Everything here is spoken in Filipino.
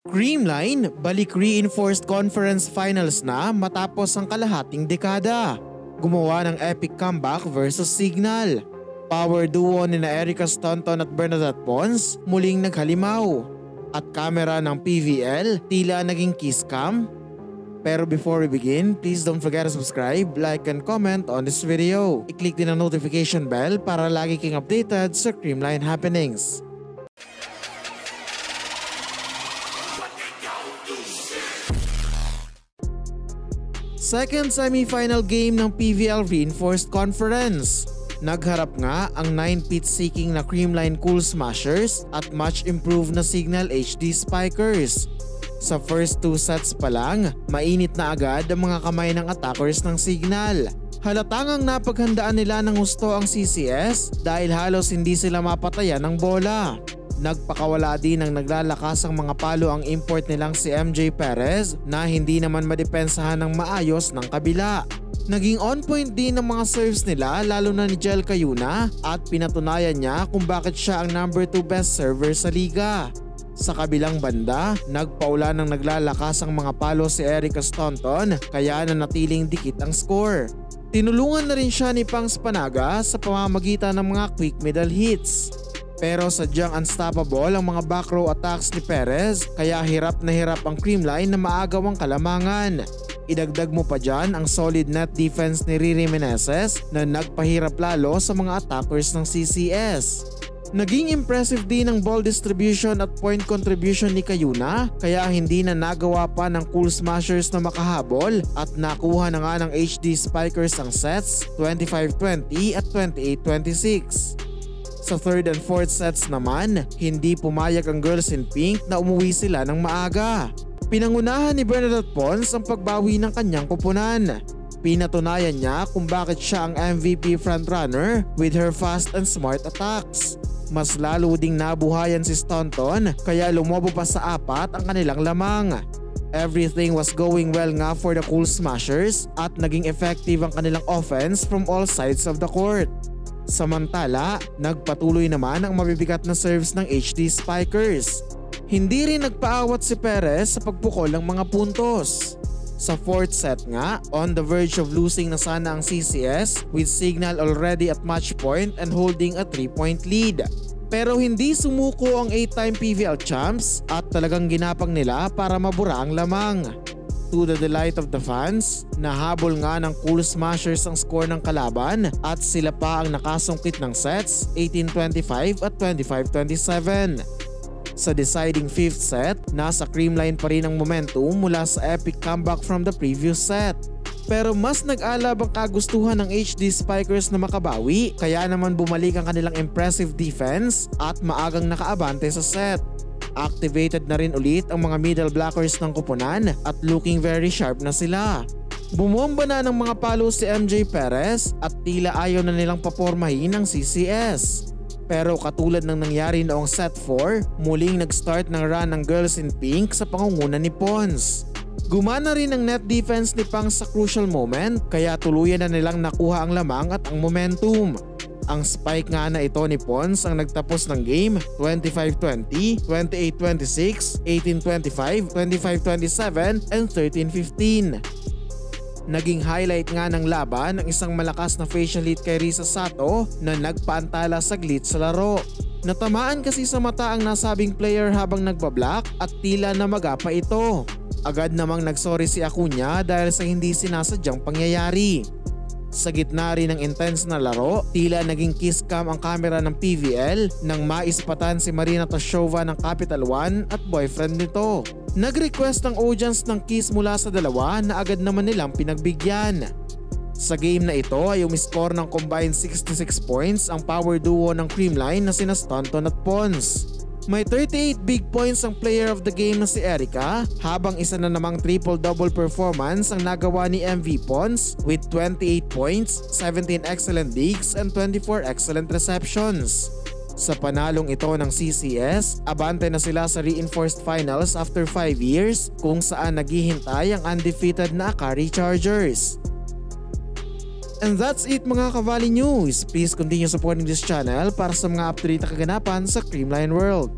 Creamline balik reinforced conference finals na matapos ang kalahating dekada. Gumawa ng epic comeback versus Signal. Power duo ni Erica Staunton at Bernadette Pons muling naghalimaw. At kamera ng PVL tila naging kiss cam. Pero before we begin, please don't forget to subscribe, like and comment on this video. I-click din ang notification bell para lagi kang updated sa Creamline happenings. Second semi-final game ng PVL Reinforced Conference. Nagharap nga ang 9-pit seeking na Creamline Cool Smashers at much improved na Signal HD Spikers. Sa first 2 sets pa lang, mainit na agad ang mga kamay ng attackers ng Signal. Halatangang napaghandaan nila ng husto ang CCS dahil halos hindi sila mapatayan ng bola. Nagpakawala din ng naglalakas ang mga palo ang import nilang si MJ Perez na hindi naman madepensahan ng maayos ng kabila. Naging on point din ang mga serves nila lalo na ni Jel Cayuna at pinatunayan niya kung bakit siya ang number 2 best server sa liga. Sa kabilang banda, nagpaula ng naglalakas ang mga palo si Erica Staunton kaya nanatiling dikit ang score. Tinulungan na rin siya ni Pangs Panaga sa pamamagitan ng mga quick middle hits. Pero sadyang unstoppable ang mga back row attacks ni Perez kaya hirap na hirap ang Creamline na maagaw ang kalamangan. Idagdag mo pa dyan ang solid net defense ni Riri Meneses na nagpahirap lalo sa mga attackers ng CCS. Naging impressive din ang ball distribution at point contribution ni Cayuna kaya hindi na nagawa pa ng Cool Smashers na makahabol at nakuha na nga ng HD Spikers ang sets 25-20 at 28-26. Sa third and fourth sets naman, hindi pumayag ang Girls in Pink na umuwi sila ng maaga. Pinangunahan ni Bernadette Pons ang pagbawi ng kanyang kupunan. Pinatunayan niya kung bakit siya ang MVP frontrunner with her fast and smart attacks. Mas lalo ding nabuhayan si Staunton kaya lumobo pa sa 4 ang kanilang lamang. Everything was going well nga for the Cool Smashers at naging effective ang kanilang offense from all sides of the court. Samantala, nagpatuloy naman ang mabibigat na serves ng HD Spikers. Hindi rin nagpaawat si Perez sa pagpukol ng mga puntos. Sa fourth set nga, on the verge of losing na sana ang CCS with Signal already at match point and holding a 3-point lead. Pero hindi sumuko ang 8-time PVL champs at talagang ginapang nila para mabura ang lamang. To the delight of the fans, nahabol nga ng Cool Smashers ang score ng kalaban at sila pa ang nakasungkit ng sets 18-25 at 25-27. Sa deciding 5th set, nasa Creamline pa rin ang momentum mula sa epic comeback from the previous set. Pero mas nag-alab ang kagustuhan ng HD Spikers na makabawi kaya naman bumalik ang kanilang impressive defense at maagang nakaabante sa set. Activated na rin ulit ang mga middle blockers ng kupunan at looking very sharp na sila. Bumomba na ng mga palo si MJ Perez at tila ayaw na nilang papormahin ng CCS. Pero katulad ng nangyari noong set 4, muling nag-start ng run ng Girls in Pink sa pangunguna ni Pons. Gumana rin ang net defense ni Pang sa crucial moment kaya tuluyan na nilang nakuha ang lamang at ang momentum. Ang spike nga na ito ni Pons ang nagtapos ng game 25-20, 28-26, 18-25, 25-27 and 13-15. Naging highlight nga ng laban ang isang malakas na facial hit kay Risa Sato na nagpaantala saglit sa laro. Natamaan kasi sa mata ang nasabing player habang nagbablock at tila namaga pa ito. Agad namang nagsorry si Acuna dahil sa hindi sinasadyang pangyayari. Sa gitna rin ng intense na laro, tila naging kiss cam ang kamera ng PVL nang maispatan si Marina Toshova ng Capital One at boyfriend nito. Nag-request ang audience ng kiss mula sa dalawa na agad naman nilang pinagbigyan. Sa game na ito ay umiscore ng combined 66 points ang power duo ng Creamline na sina Staunton at Pons. May 38 big points ang player of the game na si Erica habang isa na namang triple-double performance ang nagawa ni MV Pons with 28 points, 17 excellent digs and 24 excellent receptions. Sa panalong ito ng CCS, abante na sila sa reinforced finals after 5 years kung saan naghihintay ang undefeated na Akari Chargers. And that's it mga Kavali News. Please continue supporting this channel para sa mga up-to-date na kaganapan sa Creamline World.